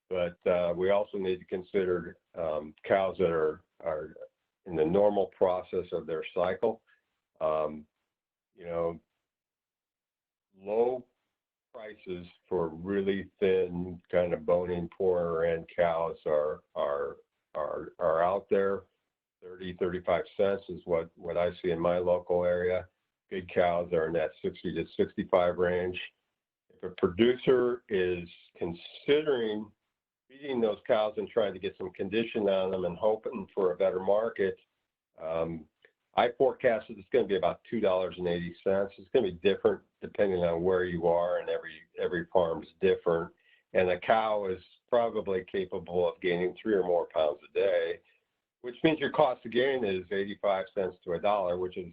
but we also need to consider cows that are in the normal process of their cycle. You know, low prices for really thin, kind of bone-in, poorer end cows are out there. 30-35 cents is what I see in my local area. Big cows are in that 60 to 65 range. If a producer is considering feeding those cows and trying to get some condition on them and hoping for a better market, I forecast that it's going to be about $2.80. It's going to be different depending on where you are, and every farm is different. And a cow is probably capable of gaining 3 or more pounds a day, which means your cost of gain is 85 cents to $1, which is,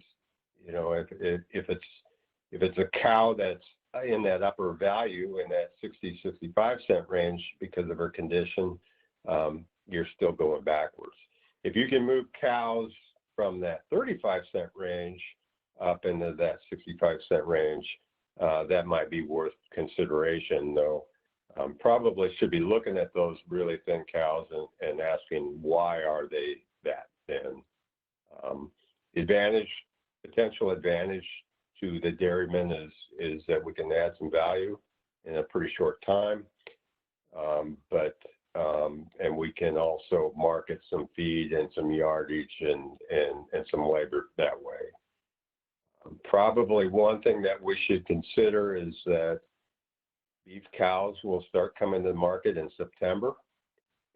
you know, if it's a cow that's in that upper value, in that 60-65 cent range because of her condition, you're still going backwards. If you can move cows from that 35 cent range up into that 65 cent range, that might be worth consideration, though. Probably should be looking at those really thin cows and asking, why are they that thin? Potential advantage to the dairyman is that we can add some value in a pretty short time, and we can also market some feed and some yardage and some labor that way. Probably one thing that we should consider is that beef cows will start coming to the market in September,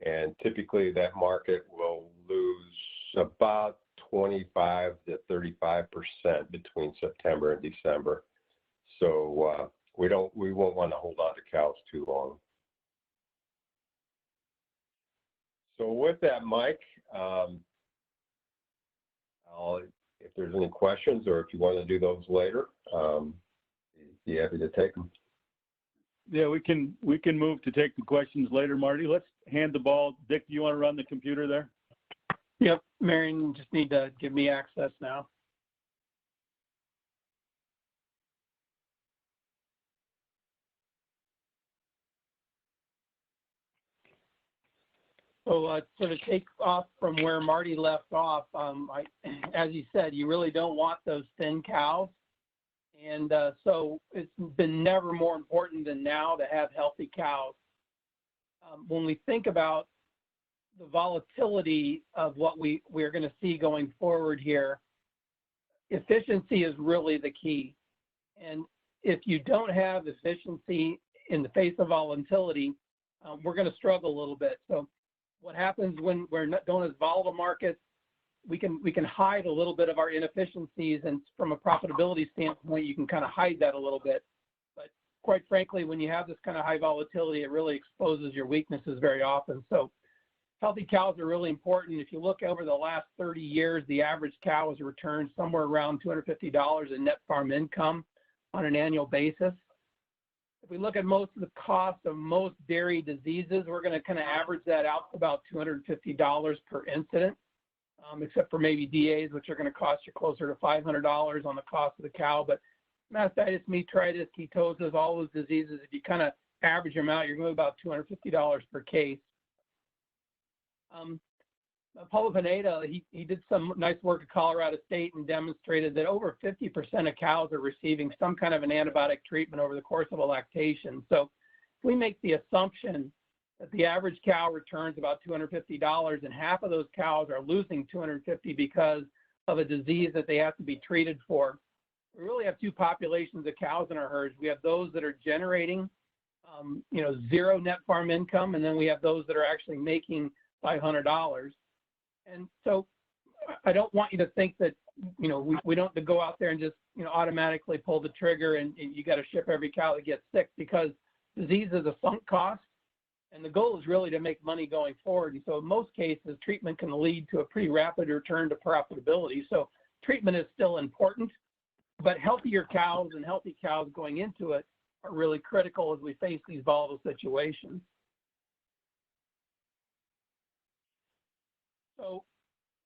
and typically that market will lose about 25 to 35% between September and December. So we won't want to hold on to cows too long. So with that, Mike, if there's any questions, or if you want to do those later, be happy to take them. Yeah, we can move to take the questions later, Marty. Let's hand the ball. Dick, do you want to run the computer there? Yep, Marion, just need to give me access now. So to take off from where Marty left off, as you said, you really don't want those thin cows. And so it's been never more important than now to have healthy cows. When we think about the volatility of what we're going to see going forward here, efficiency is really the key. And if you don't have efficiency in the face of volatility, we're going to struggle a little bit. So what happens when we're not doing as volatile markets, we can hide a little bit of our inefficiencies, and from a profitability standpoint, you can kind of hide that a little bit. But quite frankly, when you have this kind of high volatility, it really exposes your weaknesses very often. So healthy cows are really important. If you look over the last 30 years, the average cow has returned somewhere around $250 in net farm income on an annual basis. If we look at most of the costs of most dairy diseases, we're going to kind of average that out to about $250 per incident, except for maybe DAs, which are going to cost you closer to $500 on the cost of the cow. But mastitis, metritis, ketosis, all those diseases, if you kind of average them out, you're going to about $250 per case. Paulo Pineda, he did some nice work at Colorado State and demonstrated that over 50% of cows are receiving some kind of an antibiotic treatment over the course of a lactation. So if we make the assumption that the average cow returns about $250 and half of those cows are losing $250 because of a disease that they have to be treated for, we really have two populations of cows in our herds. We have those that are generating, zero net farm income, and then we have those that are actually making $500. And so I don't want you to think that, we don't have to go out there and just, automatically pull the trigger and you got to ship every cow that gets sick, because disease is a sunk cost. And the goal is really to make money going forward. And so in most cases, treatment can lead to a pretty rapid return to profitability. So treatment is still important, but healthier cows and healthy cows going into it are really critical as we face these volatile situations. So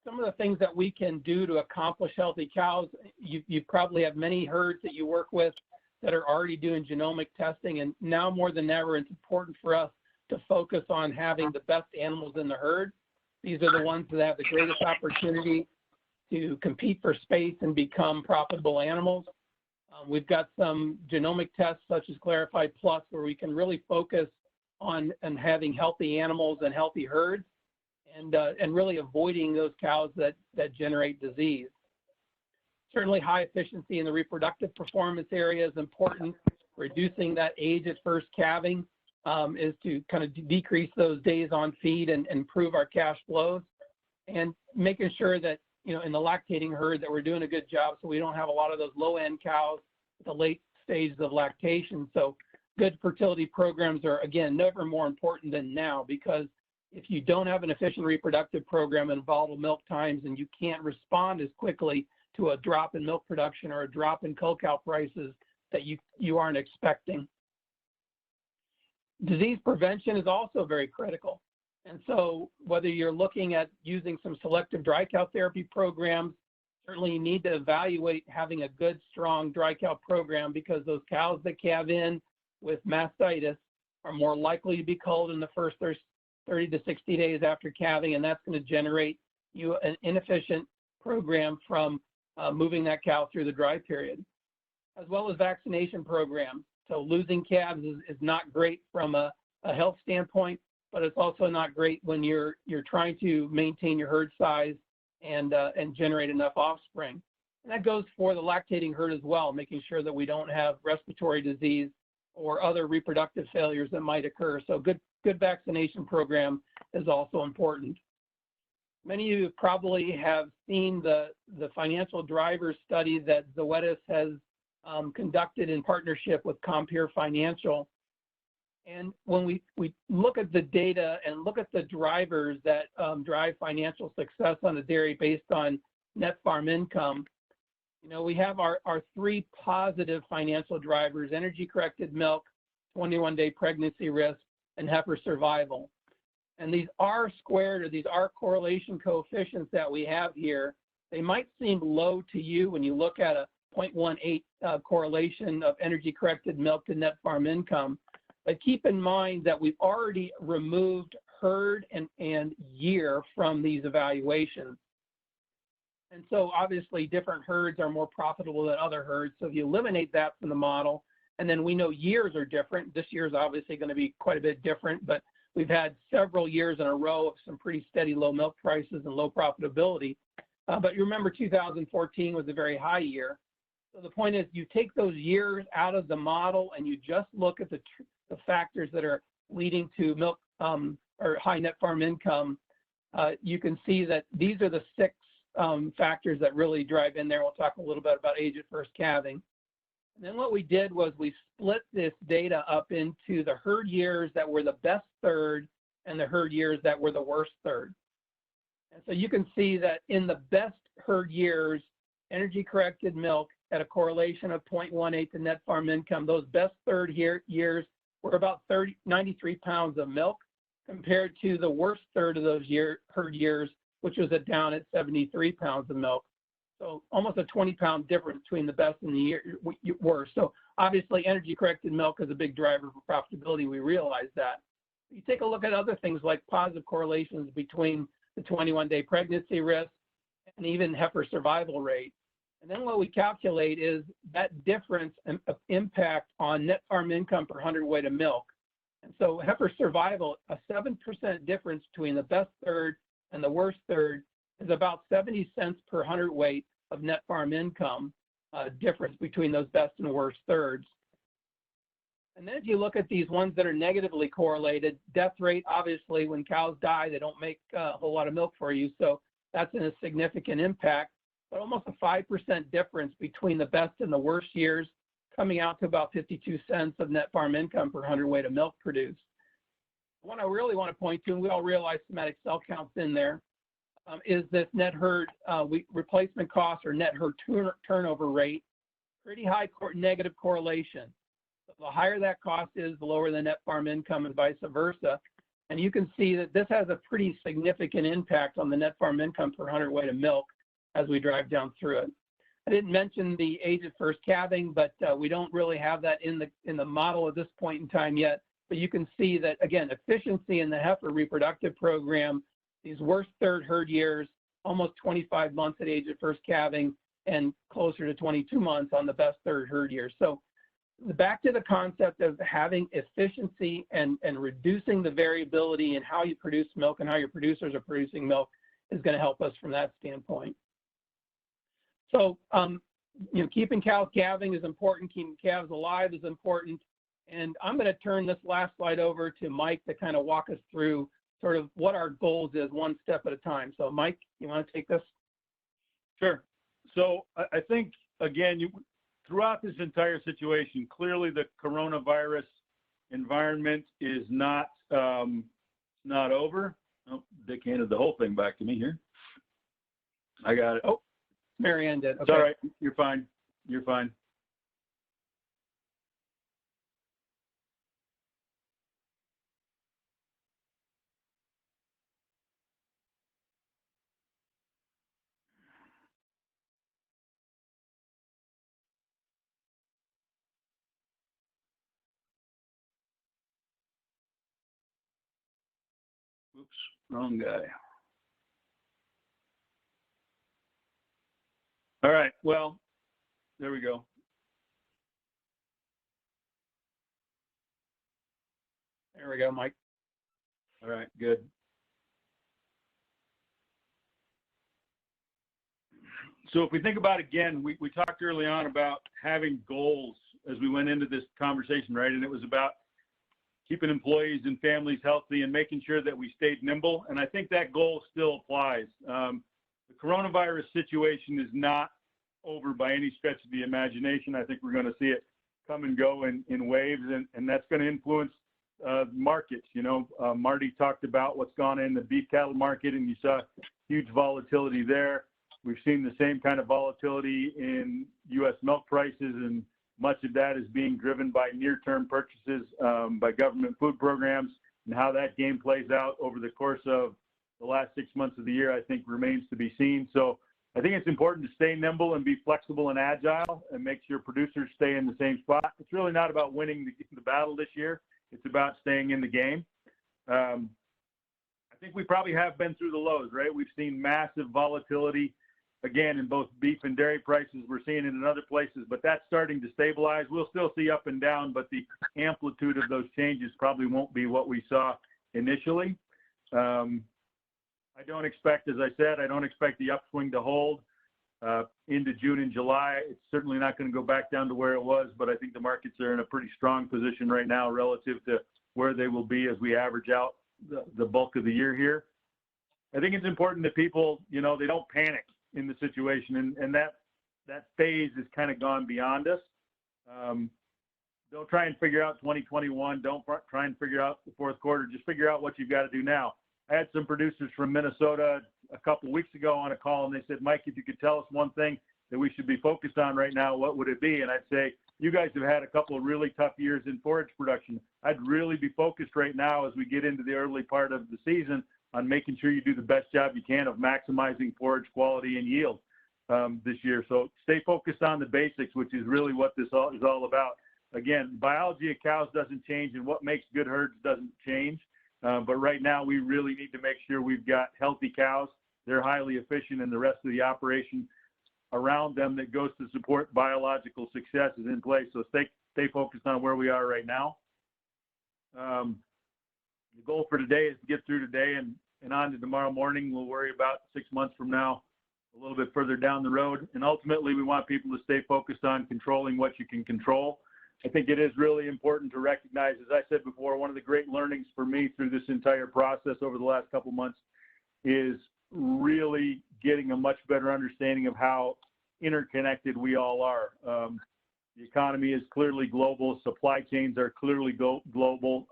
some of the things that we can do to accomplish healthy cows, you probably have many herds that you work with that are already doing genomic testing. And now more than ever, it's important for us to focus on having the best animals in the herd. These are the ones that have the greatest opportunity to compete for space and become profitable animals. We've got some genomic tests such as Clarified Plus, where we can really focus on having healthy animals and healthy herds, and really avoiding those cows that generate disease. Certainly high efficiency in the reproductive performance area is important. Reducing that age at first calving is to kind of decrease those days on feed and improve our cash flows, and making sure that, in the lactating herd that we're doing a good job so we don't have a lot of those low-end cows at the late stages of lactation. So good fertility programs are, again, never more important than now, because if you don't have an efficient reproductive program in volatile milk times and you can't respond as quickly to a drop in milk production or a drop in cow prices that you aren't expecting. Disease prevention is also very critical. And so whether you're looking at using some selective dry cow therapy programs, certainly you need to evaluate having a good, strong dry cow program, because those cows that calve in with mastitis are more likely to be culled in the first 30 to 60 days after calving, and that's going to generate you an inefficient program from moving that cow through the dry period, as well as vaccination programs. So losing calves is not great from a health standpoint, but it's also not great when you're trying to maintain your herd size and generate enough offspring. And that goes for the lactating herd as well, making sure that we don't have respiratory disease or other reproductive failures that might occur. So good vaccination program is also important. Many of you probably have seen the financial drivers study that Zoetis has conducted in partnership with Compeer Financial. And when we look at the data and look at the drivers that drive financial success on a dairy based on net farm income, we have our three positive financial drivers: energy-corrected milk, 21-day pregnancy risk, and heifer survival. And these R-squared, or these R correlation coefficients that we have here, they might seem low to you when you look at a 0.18 correlation of energy-corrected milk to net farm income. But keep in mind that we've already removed herd and year from these evaluations. And so obviously different herds are more profitable than other herds. So if you eliminate that from the model, and then we know years are different. This year is obviously going to be quite a bit different, but we've had several years in a row of some pretty steady low milk prices and low profitability. But you remember 2014 was a very high year. So the point is, you take those years out of the model and you just look at the factors that are leading to milk or high net farm income. You can see that these are the six factors that really drive in there. We'll talk a little bit about age at first calving. And then what we did was we split this data up into the herd years that were the best third and the herd years that were the worst third. And so you can see that in the best herd years, energy-corrected milk at a correlation of 0.18 to net farm income, those best third years were about 93 pounds of milk, compared to the worst third of those herd years, which was down at 73 pounds of milk. So almost a 20-pound difference between the best and the worst. So obviously, energy-corrected milk is a big driver for profitability. We realize that. You take a look at other things like positive correlations between the 21-day pregnancy risk and even heifer survival rate. And then what we calculate is that difference of impact on net farm income per hundredweight of milk. And so heifer survival, a 7% difference between the best third and the worst third is about 70 cents per hundredweight of net farm income difference between those best and worst thirds. And then if you look at these ones that are negatively correlated, death rate, obviously, when cows die, they don't make a whole lot of milk for you. So that's a significant impact, but almost a 5% difference between the best and the worst years, coming out to about 52 cents of net farm income per hundredweight of milk produced. What I really want to point to, and we all realize somatic cell counts in there, is this net herd replacement cost or net herd turnover rate. Pretty high negative correlation. So the higher that cost is, the lower the net farm income and vice versa. And you can see that this has a pretty significant impact on the net farm income per hundredweight of milk as we drive down through it. I didn't mention the age of first calving, but we don't really have that in the model at this point in time yet. But you can see that, again, efficiency in the heifer reproductive program, these worst third herd years, almost 25 months at age of first calving, and closer to 22 months on the best third herd years. So back to the concept of having efficiency and reducing the variability in how you produce milk and how your producers are producing milk is going to help us from that standpoint. So, keeping cows calving is important. Keeping calves alive is important. And I'm going to turn this last slide over to Mike to kind of walk us through sort of what our goals is one step at a time. So, Mike, you want to take this? Sure. So I think, again, throughout this entire situation, clearly the coronavirus environment is not over. Oh, Dick handed the whole thing back to me here. I got it. Oh, Marianne did. Okay. It's all right. You're fine. You're fine. Oops, wrong guy. All right, well, there we go. There we go, Mike. All right, good. So if we think about, again, we talked early on about having goals as we went into this conversation, right? And it was about keeping employees and families healthy and making sure that we stayed nimble. And I think that goal still applies. The coronavirus situation is not over by any stretch of the imagination. I think we're going to see it come and go in waves, and that's going to influence markets. Marty talked about what's gone in the beef cattle market, and you saw huge volatility there. We've seen the same kind of volatility in U.S. milk prices, and much of that is being driven by near-term purchases by government food programs, and how that game plays out over the course of the last 6 months of the year, I think remains to be seen. So I think it's important to stay nimble and be flexible and agile and make sure producers stay in the same spot. It's really not about winning the battle this year. It's about staying in the game. I think we probably have been through the lows, right? We've seen massive volatility, again, in both beef and dairy prices. We're seeing it in other places, but that's starting to stabilize. We'll still see up and down, but the amplitude of those changes probably won't be what we saw initially. I don't expect, as I said, I don't expect the upswing to hold into June and July. It's certainly not going to go back down to where it was, but I think the markets are in a pretty strong position right now relative to where they will be as we average out the bulk of the year here. I think it's important that people, they don't panic in the situation, and that phase is kind of gone beyond us. Don't try and figure out 2021. Don't try and figure out the fourth quarter. Just figure out what you've got to do now. I had some producers from Minnesota a couple of weeks ago on a call, and they said, Mike, if you could tell us one thing that we should be focused on right now, what would it be? And I'd say, you guys have had a couple of really tough years in forage production. I'd really be focused right now as we get into the early part of the season on making sure you do the best job you can of maximizing forage quality and yield. this year. So stay focused on the basics, which is really what this is all about. Again, biology of cows doesn't change, and what makes good herds doesn't change. But right now, we really need to make sure we've got healthy cows. They're highly efficient, and the rest of the operation around them that goes to support biological success is in place. So stay focused on where we are right now. The goal for today is to get through today and on to tomorrow morning. We'll worry about 6 months from now, a little bit further down the road. And ultimately, we want people to stay focused on controlling what you can control. I think it is really important to recognize, as I said before, one of the great learnings for me through this entire process over the last couple months is really getting a much better understanding of how interconnected we all are. The economy is clearly global. Supply chains are clearly global.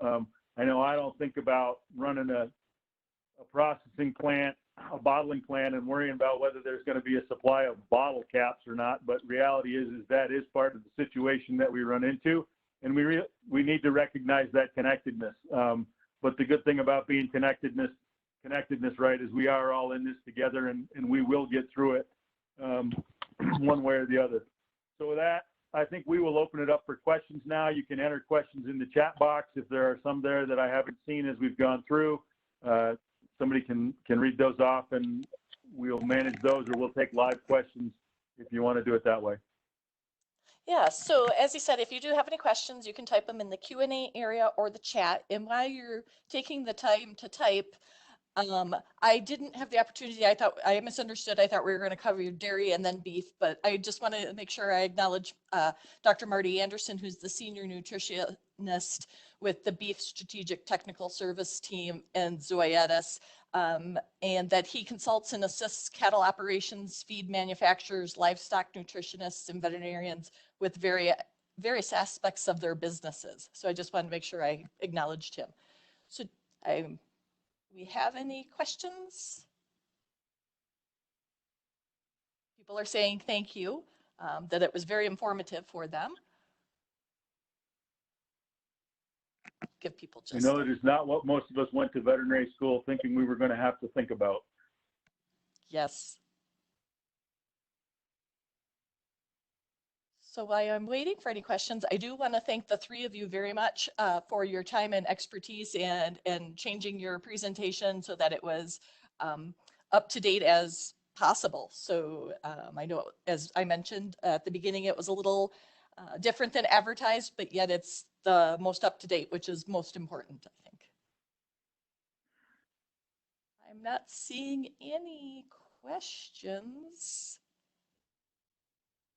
I know I don't think about running a processing plant, a bottling plant, and worrying about whether there's going to be a supply of bottle caps or not. But reality is that is part of the situation that we run into, and we need to recognize that connectedness. But the good thing about being connectedness, right, is we are all in this together, and we will get through it one way or the other. So with that, I think we will open it up for questions now. You can enter questions in the chat box if there are some there that I haven't seen as we've gone through. Somebody can read those off, and we'll manage those, or we'll take live questions if you want to do it that way. Yeah, so as he said, if you do have any questions, you can type them in the Q&A area or the chat. And while you're taking the time to type, I didn't have the opportunity. I misunderstood. I thought we were going to cover dairy and then beef, but I just want to make sure I acknowledge Dr. Marty Anderson, who's the senior nutritionist with the Beef Strategic Technical Service Team and Zoetis, and that he consults and assists cattle operations, feed manufacturers, livestock nutritionists, and veterinarians with various aspects of their businesses. So I just wanted to make sure I acknowledged him. So we have any questions? People are saying thank you, that it was very informative for them. Give people just. I know it is not what most of us went to veterinary school thinking we were going to have to think about. Yes. So while I'm waiting for any questions, I do want to thank the three of you very much for your time and expertise and changing your presentation so that it was up to date as possible. So I know, as I mentioned at the beginning, it was a little different than advertised, but yet it's the most up to date, which is most important, I think. I'm not seeing any questions.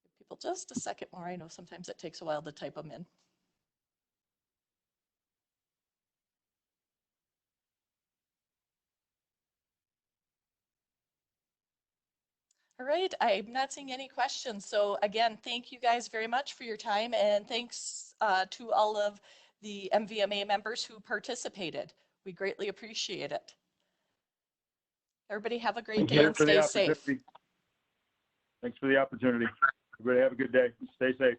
Give people just a second more. I know sometimes it takes a while to type them in. All right, I'm not seeing any questions. So again, thank you guys very much for your time, and thanks to all of the MVMA members who participated. We greatly appreciate it. Everybody have a great day and stay safe. Thanks for the opportunity. Everybody have a good day. Stay safe.